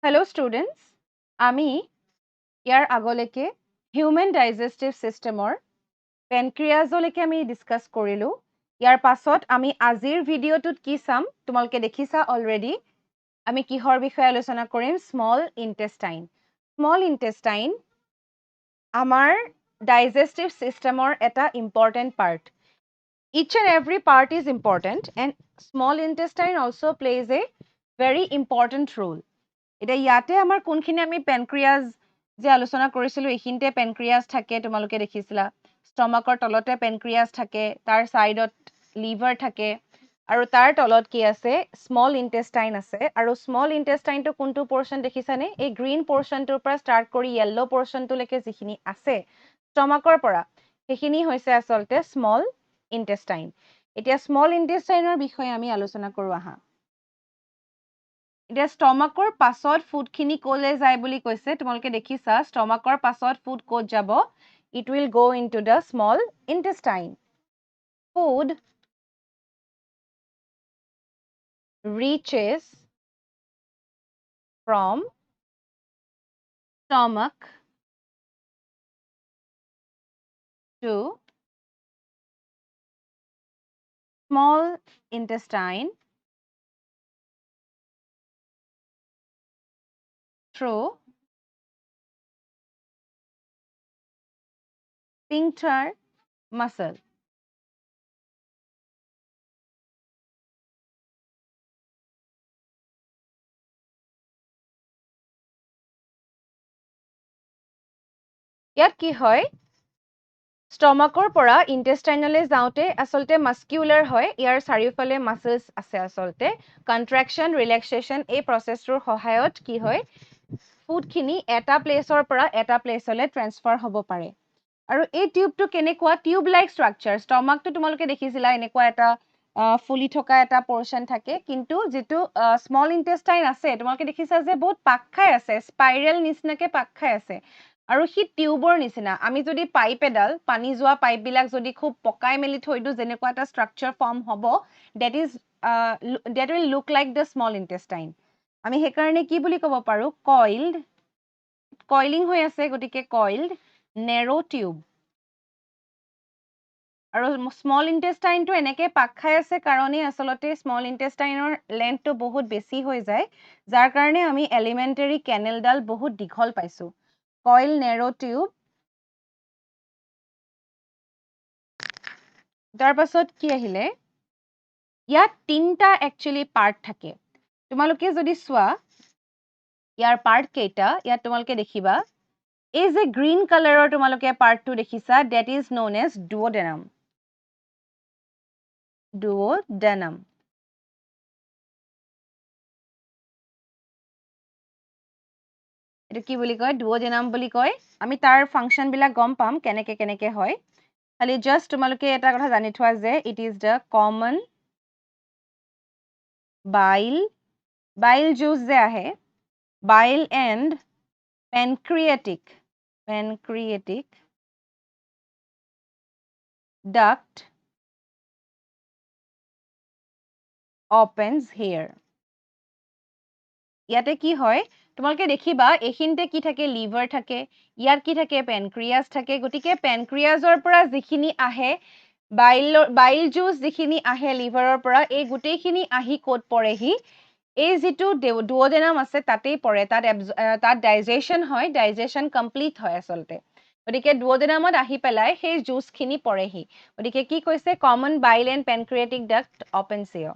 Hello students, আমি ইয়াৰ আগলৈকে human digestive চিষ্টেমৰ পেনক্ৰিয়াজলৈকে আমি ডিছকাছ কৰিলোঁ। ইয়াৰ পাছত আমি আজিৰ ভিডিঅ'টোত কি চাম তোমালোকে দেখিছা অলৰেডি। আমি কিহৰ বিষয়ে আলোচনা কৰিম? Small intestine. স্মল ইণ্টেষ্টাইন আমাৰ ডাইজেষ্টিভ চিষ্টেমৰ এটা important part. Each and every part is important and small intestine also plays a very important role. এতিয়া ইয়াতে আমাৰ কোনখিনি আমি পেনক্ৰিয়াজ যে আলোচনা কৰিছিলোঁ এইখিনিতে পেনক্ৰিয়াজ থাকে তোমালোকে দেখিছিলা। ষ্টমাকৰ তলতে পেনক্ৰিয়াজ থাকে, তাৰ ছাইডত লিভাৰ থাকে আৰু তাৰ তলত কি আছে? স্মল ইণ্টেষ্টাইন আছে। আৰু স্মল ইণ্টেষ্টাইনটো কোনটো পৰ্চন দেখিছানে? এই গ্ৰীণ পৰ্চনটোৰ পৰা ষ্টাৰ্ট কৰি য়েল্ল' পৰ্চনটোলৈকে যিখিনি আছে ষ্টমাকৰ পৰা সেইখিনি হৈছে আচলতে স্মল ইণ্টেষ্টাইন। এতিয়া স্মল ইণ্টেষ্টাইনৰ বিষয়ে আমি আলোচনা কৰোঁ আহা। এতিয়া ষ্টমাকৰ পাছত ফুডখিনি ক'লৈ যায় বুলি কৈছে তোমালোকে দেখিছা ষ্টমাকৰ পাছত ফুড ক'ত যাব? It will go into the small intestine. Food reaches from stomach to small intestine through sphincter muscle. ইয়াত কি হয়? ষ্টমাকৰ পৰা ইণ্টেষ্টাইনলৈ যাওঁতে আচলতে মাস্কিউলাৰ হয়। ইয়াৰ চাৰিওফালে মাছলছ আছে আচলতে। কণ্ট্ৰেকশ্যন, ৰিলেক্সেশ্যন এই প্ৰচেছটোৰ সহায়ত কি হয়? ফুডখিনি এটা প্লেচৰ পৰা এটা প্লেচলৈ ট্ৰেন্সফাৰ হ'ব পাৰে। আৰু এই টিউবটো কেনেকুৱা? Tube like structure. ষ্টমাকটো তোমালোকে দেখিছিলা এনেকুৱা এটা ফুলি থকা এটা পৰ্চন থাকে। কিন্তু যিটো স্মল ইণ্টেষ্টাইন আছে তোমালোকে দেখিছা যে বহুত পাক খাই আছে, স্পাইৰেল নিচিনাকৈ পাক খাই আছে। আৰু সি টিউবৰ নিচিনা। আমি যদি পাইপ এডাল পানী যোৱা পাইপবিলাক যদি খুব পকাই মেলি থৈ দিওঁ যেনেকুৱা এটা ষ্ট্ৰাকচাৰ ফৰ্ম হ'ব, that will look like the small intestine. আমি সেইকাৰণে কি বুলি ক'ব পাৰোঁ? কইল্ড, কইলিং হৈ আছে গতিকে কইল্ড নেৰো টিউব। আৰু স্মল ইণ্টেষ্টাইনটো এনেকৈ পাক খাই আছে কাৰণেই আচলতে স্মল ইণ্টেষ্টাইনৰ লেন্থটো বহুত বেছি হৈ যায়, যাৰ কাৰণে আমি এলিমেণ্টেৰী কেনেলডাল বহুত দীঘল পাইছোঁ। কইল নেৰো টিউব। তাৰ পাছত কি আহিলে? ইয়াত তিনিটা একচুৱেলি পাৰ্ট থাকে। তোমালোকে যদি চোৱা ইয়াৰ পাৰ্ট কেইটা ইয়াত তোমালোকে দেখিবা এই যে গ্ৰীণ কালাৰৰ তোমালোকে পাৰ্টটো দেখিছা that is known as duodenum. Duodenum. এইটো কি বুলি কয়? duodenum বুলি কয়। আমি তাৰ ফাংচনবিলাক গম পাম কেনেকে কেনেকে হয়। খালি জাষ্ট তোমালোকে এটা কথা জানি থোৱা যে it is the common bile juice যে আহে bile and pancreatic duct opens here. ইয়াতে কি হয়? তোমালোকে দেখিবা এইখিনিতে কি থাকে? লিভাৰ থাকে, ইয়াত কি থাকে? পেনক্ৰিয়াছ থাকে। গতিকে পেনক্ৰিয়াছৰ পৰা যিখিনি আহে বাইল জুচ যিখিনি আহে লিভাৰৰ পৰা এই গোটেইখিনি আহি ক'ত পৰেহি? এই যিটো ডুঅডেনাম আছে তাতেই পৰে। তাত ডাইজেশ্যন হয়, ডাইজেশ্যন কমপ্লিট হয় আচলতে। গতিকে ডুঅডেনামত আহি পেলাই সেই জুচখিনি পৰেহি। গতিকে কি কৈছে? Common bile and pancreatic duct অপেনছ হিয়াৰ।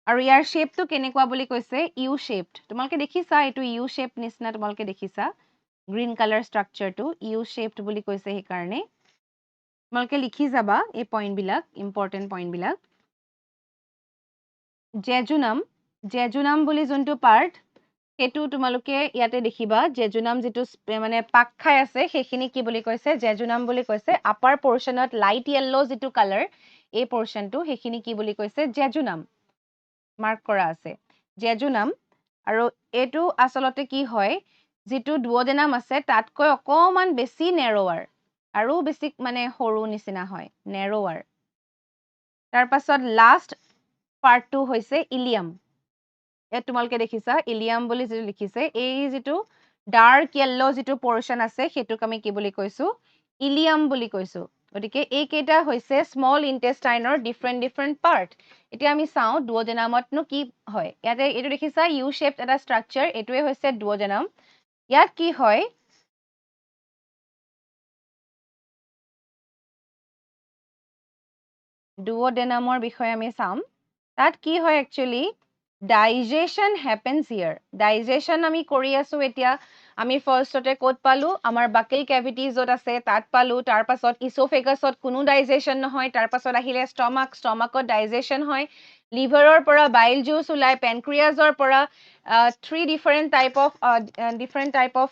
আৰু ইয়াৰ শ্বেপটো কেনেকুৱা বুলি কৈছে? ইউ শ্বেপড। তোমালোকে দেখিছা এইটো ইউ শ্বেপ নিচিনা তোমালোকে দেখিছা গ্ৰীণ কালাৰ ষ্ট্ৰাকচাৰটো ইউ শ্বেপড বুলি কৈছে সেইকাৰণে। তোমালোকে লিখি যাবা এই পইণ্টবিলাক, ইম্পৰ্টেণ্ট পইণ্টবিলাক। জেজুনাম বুলি যোনটো পাৰ্ট সেইটো তোমালোকে ইয়াতে দেখিবা জেজুনাম যিটো মানে পাক খাই আছে সেইখিনি কি বুলি কৈছে? জেজুনাম বুলি কৈছে। আপাৰ পৰ্চনত লাইট য়েল্ল' যিটো কালাৰ এই পৰ্চনটো সেইখিনি কি বুলি কৈছে? জেজুনাম মাৰ্ক কৰা আছে জেজুনাম। আৰু এইটো আচলতে কি হয়? যিটো ডুঅডেনাম আছে তাতকৈ অকণমান বেছি নেৰৱাৰ আৰু বেছি মানে সৰু নিচিনা হয়, নেৰৱাৰ। তাৰ পাছত লাষ্ট পাৰ্টটো হৈছে ইলিয়াম। ইয়াত তোমালোকে দেখিছা ইলিয়াম বুলি যেটো লিখিছে এই যেটো ডার্ক ইয়েলো যেটো পোরশন আছে সেটুক আমি কি বুলি কৈছো ইলিয়াম বুলি কৈছো গতিকে এই কেইটা হৈছে স্মল ইন্টেষ্টাইনৰ ডিফারেন্ট পার্ট এতিয়া আমি চাও ডুওডেনামতনো কি হয় ইয়াতে এটো দেখিছা ইউ শেপড এটা স্ট্ৰাকচাৰ এটোৱে হৈছে ডুওডেনাম ইয়াত কি হয় ডুওডেনামৰ বিষয়ে আমি চাম তাত কি হয় একচুয়ালি ডাইজেশন হ্যাপেন্স হিয়াৰ ডাইজেশন আমি কৰি আছো এতিয়া আমি ফাৰ্স্টতে কোড পালো আমাৰ বাকেল ক্যাভিটি যত আছে তাত পালো তাৰ পাছত ইসোফেগাছত কোনো ডাইজেশন নহয় তাৰ পাছত আহিলে ষ্টমাকত ডাইজেশন হয় লিভাৰৰ পৰা বাইল জুস ওলাই পেনক্ৰিয়াজৰ পৰা three different type of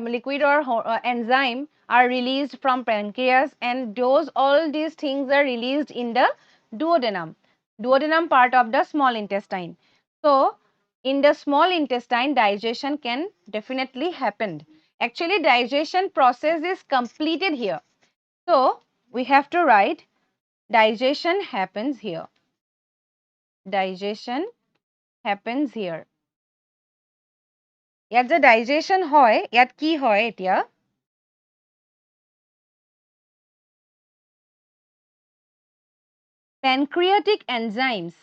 liquid or enzyme are released from pancreas and those all these things are released in the duodenum part of the small intestine. So in the small intestine digestion can definitely happen. Actually digestion process is completed here. So we have to write digestion happens here. Digestion happens here. ইয়াত যে digestion হয় ইয়াত কি হয় এতিয়া pancreatic enzymes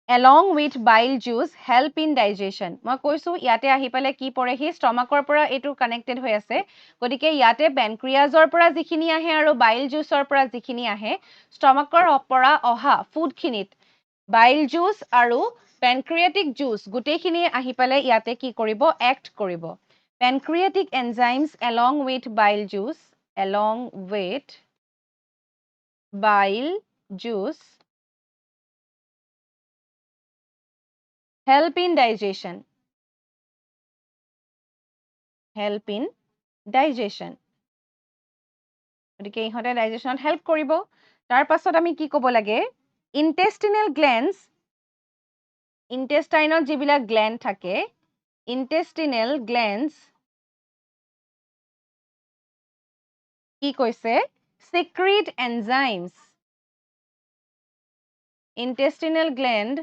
along with bile juice help in digestion মই কৈছো ইয়াতে আহি পালে কি পৰে হি ষ্টমাকৰ পৰা এটো কানেক্টেড হৈ আছে গতিকে ইয়াতে পেনক্ৰিয়াজৰ পৰা যিখিনি আহে আৰু বাইল জুসৰ পৰা যিখিনি আহে ষ্টমাকৰ পৰা অহা ফুড খিনিত বাইল জুস আৰু পেনক্ৰিয়াটিক জুস গুটেখিনি আহি পালে ইয়াতে কি কৰিব এক্ট কৰিব pancreatic enzymes along with bile juice help in digestion গতিকে ইহঁতে ডাইজেশনত হেল্প কৰিব তাৰ পাছত আমি কি ক'ব লাগে intestinal glands intestineত যিবিলাক গ্ল্যান্ড থাকে intestinal glands কি কৈছে secrete enzymes intestinal gland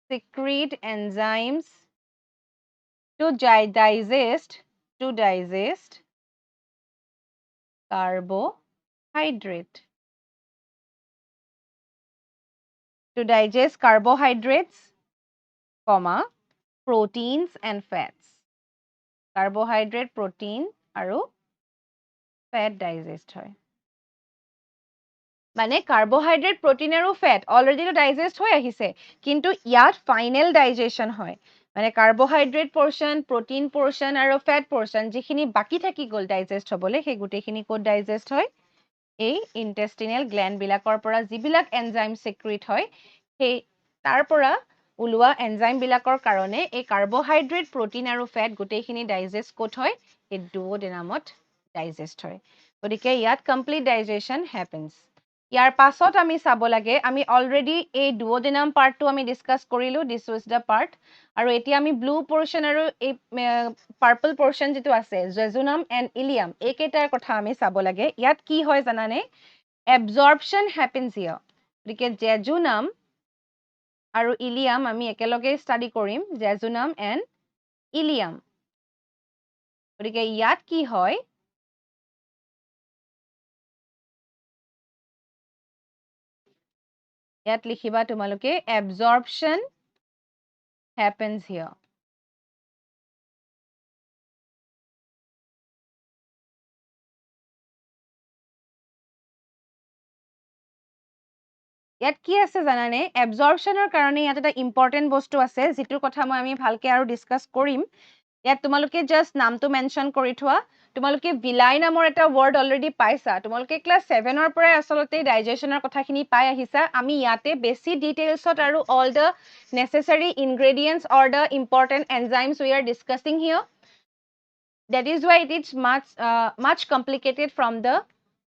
secrete enzymes to digest carbohydrate to digest carbohydrates comma proteins and fats carbohydrate protein আৰু fat digest হয় মানে কাৰ্বোহাইড্ৰেট প্ৰোটিন আৰু ফ্যাট অলরেডি তো ডাইজেস্ট হৈ আহিছে কিন্তু ইয়াত ফাইনাল ডাইজেশন হয় মানে কার্বোহাইড্রেট পোরশন প্রোটিন পোরশন আৰু ফ্যাট পোরশন যিখিনি বাকি থাকি গল ডাইজেস্ট হবলে সেই গুটেখিনি কোড ডাইজেস্ট হয় এই ইন্টেস্টিনেল গ্ল্যান্ড বিলাকৰ পৰা যিবিলাক এনজাইম সিক্ৰেট হয় সেই তাৰ পৰা উলোৱা এনজাইম বিলাকৰ কাৰণে এই কাৰ্বোহাইড্ৰেট প্ৰোটিন আৰু ফ্যাট গুটেখিনি ডাইজেস্ট কোট হয় এই ডুওডেনামত ডাইজেস্ট হয় গতিকে ইয়াত কমপ্লিট ডাইজেশন হ্যাপেন্স ইয়াৰ পাছত আমি চাব লাগে আমি অলৰেডি এই ডুওডেনাম পাৰ্টটো আমি ডিসকাস কৰিলো দিস ওয়াজ দা পাৰ্ট আৰু এতিয়া আমি ব্লু পোৰশন আৰু এই পাৰ্পল পোৰশন যেটো আছে জেজুনাম এন্ড ইলিয়াম এই কেইটাৰ কথা আমি চাব লাগে ইয়াত কি হয় জানানে এবজৰ্পশন হ্যাপেন্স হিয়াৰ গতিকে জেজুনাম আৰু ইলিয়াম আমি একেলগে স্টাডি কৰিম জেজুনাম এন্ড ইলিয়াম গতিকে ইয়াত কি হয় ইয়াত লিখিবা তোমালোকে absorption happens here ইয়াত কি আছে জানানে absorptionৰ কাৰণে ইয়াত এটা ইম্পৰ্টেন্ট বস্তু আছে যেটোৰ কথা মই আমি ভালকে আৰু ডিসকাস কৰিম ইয়াত তোমালোকে জাস্ট নামটো মেনশন কৰি থোৱা তোমালোকে ভিলাই নামৰ এটা ওয়াৰ্ড অলৰেডি পাইছা তোমালোকে ক্লাস 7 ৰ পৰাই আসলতে ডাইজেশনৰ কথাখিনি পাই আহিছা আমি ইয়াতে বেছি ডিটেইলছত আৰু all the necessary ingredients or the important enzymes we are discussing here that is why it is much complicated from the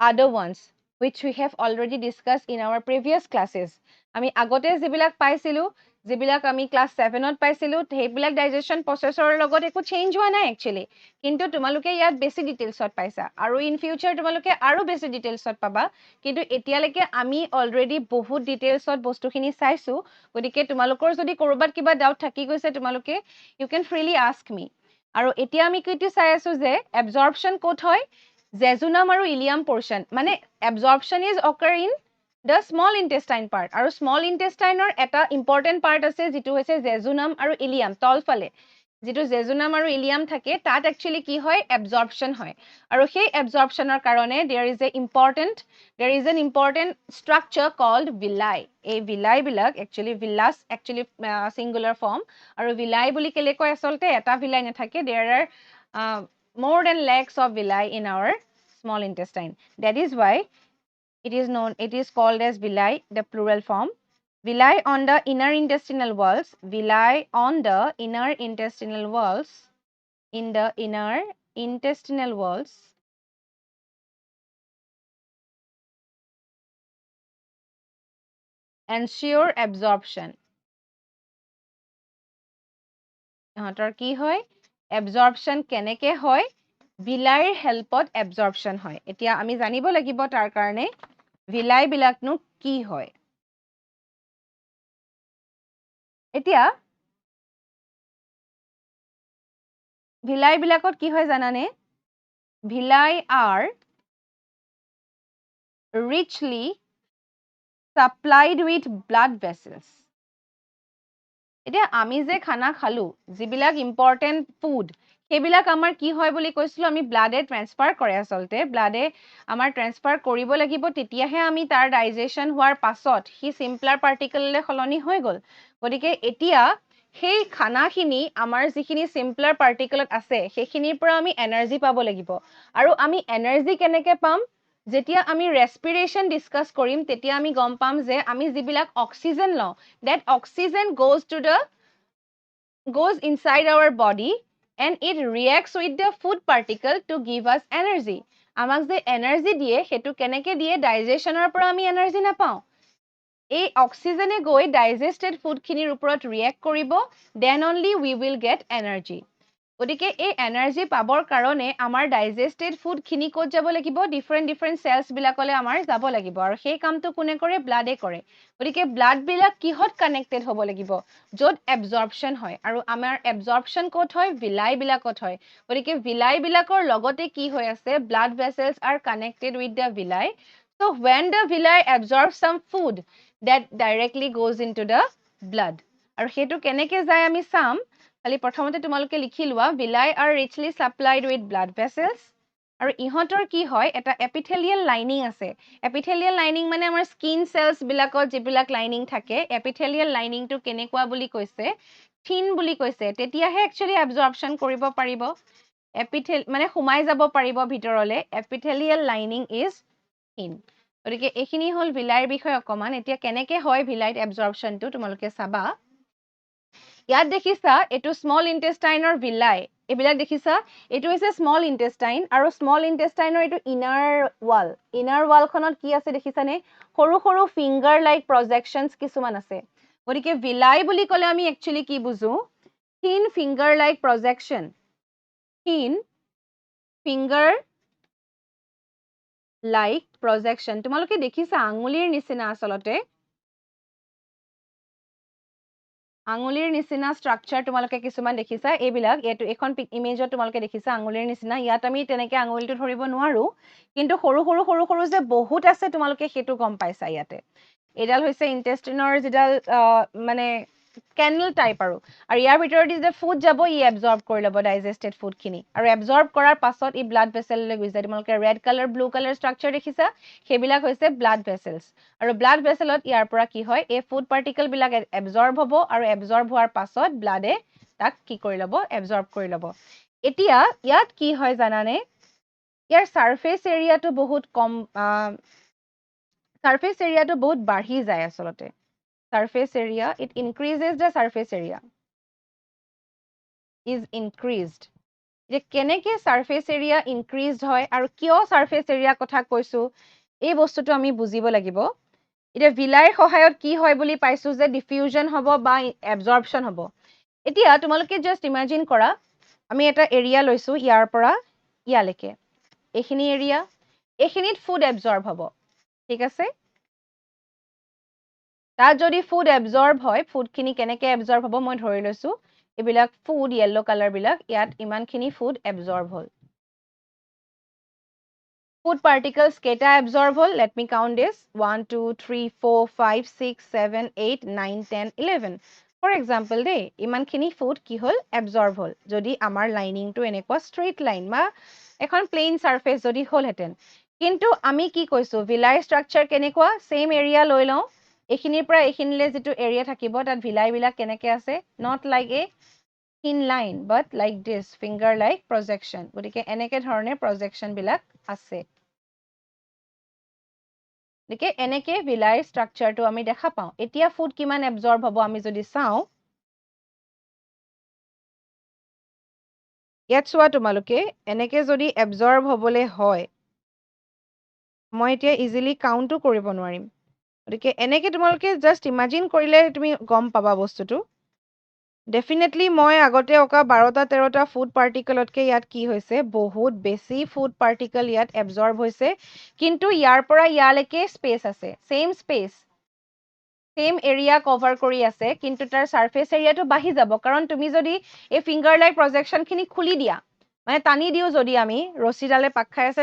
other ones which we have already discussed in our previous classes আমি আগতে যিবিলাক পাইছিলো যিবিলাক আমি class 7ত পাইছিলোঁ সেইবিলাক digestion processor লগত একো চেঞ্জ হোৱা নাই একচুৱেলি কিন্তু তোমালোকে ইয়াত বেছি ডিটেইলছত পাইছা আৰু ইন ফিউচাৰ তোমালোকে আৰু বেছি ডিটেইলছত পাবা কিন্তু এতিয়ালৈকে আমি অলৰেডি বহুত ডিটেইলছত বস্তুখিনি চাইছোঁ গতিকে তোমালোকৰ যদি ক'ৰবাত কিবা ডাউট থাকি গৈছে তোমালোকে ইউ কেন ফ্ৰীলি আস্ক মি আৰু এতিয়া আমি কিটো চাই আছোঁ যে এবজৰ্পশ্যন ক'ত হয় জেজুনাম আৰু ইলিয়াম পৰ্চন মানে absorption is অকাৰ in the small intestine part আৰু small intestine এটা important part আছে যিটো হৈছে জেজুনাম আৰু ইলিয়াম তলফালে যিটো জেজুনাম আৰু ইলিয়াম থাকে তাত actually কি হয় absorption হয় আৰু সেই absorptionৰ কাৰণে there is an important structure called villi এই villi বিলাক actually villas actually singular form আৰু villi বুলি কেলে কয় আসলতে এটা villi নাথাকে there are more than lakhs of villi in our small intestine that is why it is called as villi, the plural form. Villi on the inner intestinal walls, villi on the inner intestinal walls, in the inner intestinal walls. Ensure absorption. ইহঁতৰ কি হয়? Absorption কেনেকে হয়? villi helpত absorption হয়। এতিয়া আমি জানিব লাগিব তাৰ কাৰণে villi বিলাকনো কি হয়? এতিয়া villi বিলাকত কি হয় জানানে? Villi are richly supplied with blood vessels. এতিয়া আমি যে খানা খালো যিবিলাক ইম্পৰ্টেণ্ট ফুড সেইবিলাক আমাৰ কি হয় বুলি কৈছিলো আমি ব্লাডে ট্ৰান্সফাৰ কৰে আচলতে ব্লাডে আমাৰ ট্ৰান্সফাৰ কৰিব লাগিব তেতিয়াহে আমি তাৰ ডাইজেশ্যন হোৱাৰ পাছত সি চিম্পলাৰ পাৰ্টিকললৈ সলনি হৈ গ'ল গতিকে এতিয়া সেই খানাখিনি আমাৰ যিখিনি চিম্পলাৰ পাৰ্টিকলত আছে সেইখিনিৰ পৰা আমি এনাৰ্জি পাব লাগিব আৰু আমি এনাৰ্জি কেনেকৈ পাম যেতিয়া আমি ৰেস্পিৰেশ্যন ডিছকাছ কৰিম তেতিয়া আমি গম পাম যে আমি যিবিলাক অক্সিজেন লওঁ that oxygen goes inside our body and it reacts with the food particle to give us energy. আমাক যে এনাৰ্জি দিয়ে সেইটো কেনেকৈ দিয়ে ডাইজেশ্যনৰ পৰা আমি এনাৰ্জি নাপাওঁ এই অক্সিজেনে গৈ ডাইজেষ্টেড ফুডখিনিৰ ওপৰত ৰিয়েক্ট কৰিব then only we will get energy গতিকে এই এনাৰ্জি পাবৰ কাৰণে আমাৰ ডাইজেষ্টেড ফুডখিনি ক'ত যাব লাগিব ডিফাৰেণ্ট চেলছবিলাকলৈ আমাৰ যাব লাগিব আৰু সেই কামটো কোনে কৰে ব্লাডে কৰে গতিকে ব্লাডবিলাক কিহত কানেক্টেড হ'ব লাগিব য'ত এবজৰ্পশ্যন হয় আৰু আমাৰ এবজৰ্পশ্যন ক'ত হয় ভিলাইবিলাকত হয় গতিকে ভিলাইবিলাকৰ লগতে কি হৈ আছে blood vessels are connected with the villi so' when the villi absorbs some food that directly goes into the blood আৰু সেইটো কেনেকৈ যায় আমি চাম খালি প্ৰথমতে তোমালোকে লিখি লোৱা villi are richly supplied with blood vessels আৰু ইহঁতৰ কি হয় এটা এপিথেলিয়েল লাইনিং আছে এপিথেলিয়েল লাইনিং মানে আমাৰ স্কিন চেলছ বিলাকত যিবিলাক লাইনিং থাকে এপিথেলিয়েল লাইনিংটো কেনেকুৱা বুলি কৈছে থিন বুলি কৈছে তেতিয়াহে একচুৱেলি এবজৰ্পশ্যন কৰিব পাৰিব মানে সোমাই যাব পাৰিব ভিতৰলে এপিথেলিয়েল লাইনিং ইজ থিন গতিকে এইখিনি হ'ল ভিলাইৰ বিষয়ে অকণমান এতিয়া কেনেকৈ হয় ভিলাইত এবজৰ্পশ্যনটো তোমালোকে চাবা ইয়াত দেখিছা এইটো স্মল ইণ্টেষ্টাইনৰ ভিলাই এইবিলাক দেখিছা এইটো হৈছে স্মল ইণ্টেষ্টাইন আৰু স্মল ইণ্টেষ্টাইনৰ এইটো ইনাৰ ৱালখনত কি আছে দেখিছানে সৰু সৰু ফিংগাৰ লাইক প্ৰজেকশ্যনছ কিছুমান আছে গতিকে ভিলাই বুলি ক'লে আমি একচুৱেলি কি বুজো থিন ফিংগাৰ লাইক প্ৰজেকশ্যন থিন ফিংগাৰ লাইক প্ৰজেকশ্যন তোমালোকে দেখিছা আঙুলিৰ নিচিনা আচলতে আঙুলিৰ নিচিনা ষ্ট্ৰাকচাৰ তোমালোকে কিছুমান দেখিছা এইবিলাক এইখন ইমেজত তোমালোকে দেখিছা আঙুলিৰ নিচিনা ইয়াত আমি তেনেকৈ আঙুলিটো ধৰিব নোৱাৰো কিন্তু সৰু সৰু যে বহুত আছে তোমালোকে সেইটো গম পাইছা ইয়াতে এইডাল হৈছে ইণ্টেষ্টিনৰ যিডাল মানে কেনেল টাইপ আৰু ইয়াৰ ভিতৰতে যে ফুড যাব ই এবজৰ্ব কৰি ল'ব ডাইজেষ্টেড ফুডখিনি আৰু এবজৰ্ব কৰাৰ পাছত ই ব্লাড ভেছেললৈ গৈ যায় তোমালোকে red colour blue colour structure দেখিছা সেইবিলাক হৈছে ব্লাড ভেছেলছ আৰু ব্লাড ভেছেলত ইয়াৰ পৰা কি হয় এই ফুড পাৰ্টিকলবিলাক এবজৰ্ব হ'ব আৰু এবজৰ্ব হোৱাৰ পাছত ব্লাডে তাক কি কৰি ল'ব এবজৰ্ব কৰি ল'ব এতিয়া ইয়াত কি হয় জানানে ইয়াৰ সাৰফেস এৰিয়াটো বহুত কম সাৰফেস এৰিয়াটো বহুত বাঢ়ি যায় আচলতে surface area it increases the surface area is increased যে কেনেকৈ surface area increased হয় আৰু কিয় surface area কথা কৈছো এই বস্তুটো আমি বুজিব লাগিব এতিয়া ভিলাইৰ সহায়ত কি হয় বুলি পাইছো যে ডিফিউজন হ'ব বা এবজৰ্পশ্যন হ'ব এতিয়া তোমালোকে জাষ্ট ইমাজিন কৰা আমি এটা এৰিয়া লৈছো ইয়াৰ পৰা ইয়ালৈকে এইখিনি এৰিয়া এইখিনিত ফুড এবজৰ্ব হ'ব ঠিক আছে তাত যদি ফুড এবজৰ্ব হয় ফুডখিনি কেনেকৈ এবজৰ্ব হ'ব মই ধৰি লৈছো এইবিলাক ফুড য়েল্লো কালাৰ বিলাক ইয়াত ইমানখিনি ফুড এবজৰ্ব হ'ল food particles কেইটা absorb হ'ল let me count this 1 2 3 4 5 6 7 8 9 10 11 for example দেই ইমানখিনি food কি হ'ল absorb হ'ল যদি আমাৰ লাইনিংটো এনেকুৱা straight line বা এখন plain surface যদি হ'লহেঁতেন কিন্তু আমি কি কৈছো villi structure কেনেকুৱা same area লৈ লওঁ এইখিনিৰ পৰা এইখিনিলৈ যিটো area থাকিব তাত villi বিলাক কেনেকৈ আছে not like a thin line but like this finger like projection গতিকে এনেকে ধৰণে projection বিলাক আছে গতিকে এনেকে villi structureটো আমি দেখা পাওঁ এতিয়া ফুড কিমান এবজৰ্ব হ'ব আমি যদি চাওঁ ইয়াত চোৱা তোমালোকে এনেকে যদি এবজৰ্ব হ'বলৈ হয় মই এতিয়া ইজিলি কাউণ্টো কৰিব নোৱাৰিম গতিকে এনেকে তোমালোকে জাষ্ট ইমাজিন কৰিলে তুমি গম পাবা বস্তুটো ডেফিনেটলি মই আগতে অকা 12টা 13টা ফুড পাৰ্টিকলতকৈ ইয়াত কি হৈছে বহুত বেছি ফুড পাৰ্টিকল ইয়াত এবজৰ্ব হৈছে কিন্তু ইয়াৰ পৰা ইয়ালৈকে স্পেচ আছে চেম স্পেচ চেম এৰিয়া কভাৰ কৰি আছে কিন্তু তাৰ সাৰফেস এৰিয়াটো বাঢ়ি যাব কাৰণ তুমি যদি এই ফিংগাৰ লাইক প্ৰজেকশ্যনখিনি খুলি দিয়া মানে টানি দিও যদি আমি ৰছীডালে পাক খাই আছে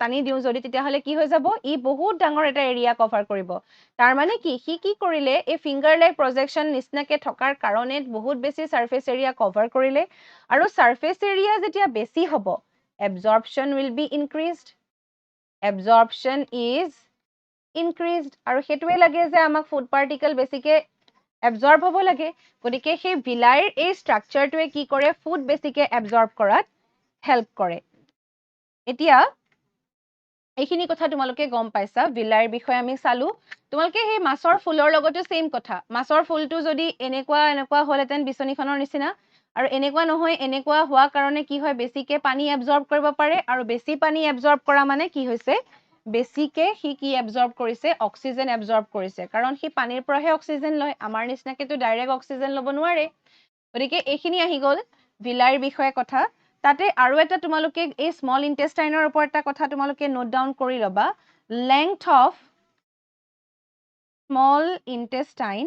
টানি দিও যদি তেতিয়াহ'লে কি হৈ যাব ই বহুত ডাঙৰ এটা এৰিয়া কভাৰ কৰিব তাৰ মানে কি কৰিলে এই ফিংগাৰ লাইক প্ৰজেকশ্যন নিচিনাকে থকাৰ কাৰণে বহুত বেছি সাৰফেস এৰিয়া কভাৰ কৰিলে আৰু সাৰফেস এৰিয়া যেতিয়া বেছি হ'ব absorption will be increased absorption is increased আৰু সেইটোৱে লাগে যে আমাক ফুড পাৰ্টিকল বেছিকে এবজৰ্ব হ'ব লাগে গতিকে সেই ভিলাইৰ এই ষ্ট্ৰাকচাৰটোৱে কি কৰে ফুড বেছিকে এবজৰ্ব কৰাত হেল্প কৰে এতিয়া এইখিনি কথা তোমালোকে গম পাইছা ভিলাইৰ বিষয়ে আমি চালো তোমালোকে সেই মাছৰ ফুলৰ লগতো সেম কথা মাছৰ ফুলটো যদি এনেকুৱা হ'লহেঁতেন বিচনীখনৰ নিচিনা আৰু এনেকুৱা নহয় এনেকুৱা হোৱা কাৰণে কি হয় বেছিকে পানী এবজৰ্ব কৰিব পাৰে আৰু বেছি পানী এবজৰ্ব কৰা মানে কি হৈছে বেছিকে সি কি এবজৰ্ব কৰিছে অক্সিজেন এবজৰ্ব কৰিছে কাৰণ সি পানীৰ পৰাহে অক্সিজেন লয় আমাৰ নিচিনাকেতো ডাইৰেক্ট অক্সিজেন ল'ব নোৱাৰে গতিকে এইখিনি আহি গ'ল ভিলাইৰ বিষয়ে কথা তাতে আৰু এটা তোমালোকে এই স্মল ইন্টেষ্টাইনৰ ওপৰত এটা কথা তোমালোকে নোট ডাউন কৰি ল'বা length of small intestine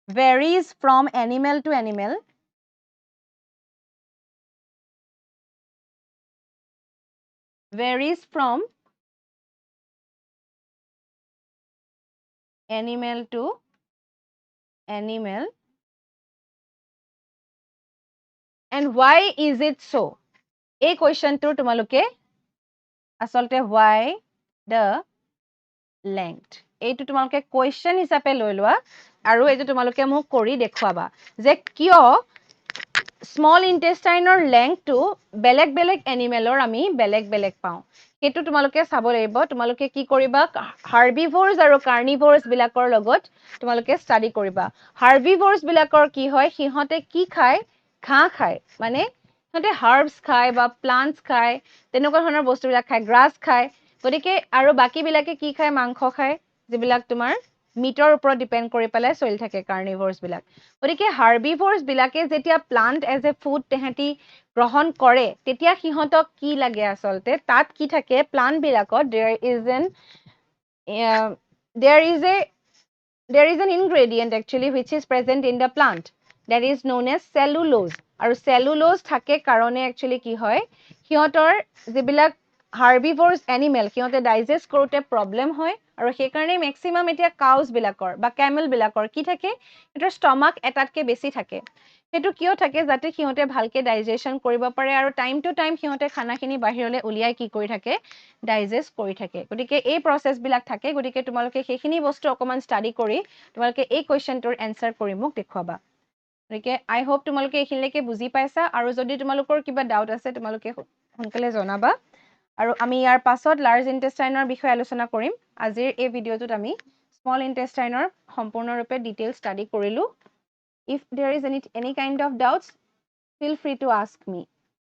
varies from animal to animal varies from animal to animal and why is it so এই কুৱেশ্যনটোৰ তোমালোকে আচলতে why the length এইটো তোমালোকে কুৱেশ্যন হিচাপে লৈ লোৱা আৰু এইটো তোমালোকে মোক কৰি দেখুৱাবা যে কিয় স্মল ইন্টেষ্টাইনৰ লেংথটো বেলেগ বেলেগ এনিমেলৰ আমি বেলেগ বেলেগ পাওঁ সেইটো তোমালোকে চাব লাগিব তোমালোকে কি কৰিবা হাৰ্বিভোৰছ আৰু কাৰ্নিভোৰছ বিলাকৰ লগত তোমালোকে ষ্টাডি কৰিবা হাৰ্বিভোৰছ বিলাকৰ কি হয় সিহঁতে কি খায় ঘাঁহ খায় মানে সিহঁতে হাৰ্বছ খায় বা প্লান্টছ খায় তেনেকুৱা ধৰণৰ বস্তুবিলাক খায় গ্ৰাছ খায় গতিকে আৰু বাকীবিলাকে কি খায় মাংস খায় যিবিলাক তোমাৰ মিটৰ ওপৰত ডিপেণ্ড কৰি পেলাই চলি থাকে কাৰ্নিভোৰছ বিলাক গতিকে হাৰ্বিভোৰছ বিলাকে যেতিয়া প্লান্ট এজ এ ফুড তেহেঁতি গ্ৰহণ কৰে তেতিয়া সিহঁতক কি লাগে আচলতে তাত কি থাকে প্লান্ট বিলাকত there is an ingredient actually which is present in the plant that is known as cellulose আৰু cellulose থাকে কাৰণে actually কি হয় সিহঁতৰ যিবিলাক হাৰ্বিভোৰছ এনিমেল সিহঁতে ডাইজেষ্ট কৰোঁতে প্ৰব্লেম হয় আৰু সেইকাৰণে মেক্সিমাম এতিয়া কাউজ বিলাকৰ বা কেমেল বিলাকৰ কি থাকে সিহঁতৰ ষ্টমাক এটাতকৈ বেছি থাকে সেইটো কিয় থাকে যাতে সিহঁতে ভালকে ডাইজেশ্যন কৰিব পাৰে আৰু টাইম টু টাইম সিহঁতে খানাখিনি বাহিৰলৈ উলিয়াই কি কৰি থাকে ডাইজেষ্ট কৰি থাকে গতিকে এই প্ৰচেছবিলাক থাকে গতিকে তোমালোকে সেইখিনি বস্তু অকণমান ষ্টাডি কৰি তোমালোকে এই কুৱেশ্যনটোৰ এনচাৰ কৰি মোক দেখুৱাবা গতিকে আই হোপ তোমালোকে এইখিনিলৈকে বুজি পাইছা আৰু যদি তোমালোকৰ কিবা ডাউট আছে তোমালোকে সোনকালে জনাবা আৰু আমি ইয়াৰ পাছত লাৰ্জ ইন্টেষ্টাইনৰ বিষয়ে আলোচনা কৰিম আজিৰ এই ভিডিঅ'টোত আমি স্মল ইন্টেষ্টাইনৰ সম্পূৰ্ণৰূপে ডিটেইল ষ্টাডি কৰিলোঁ if there is any kind of doubts feel free to ask me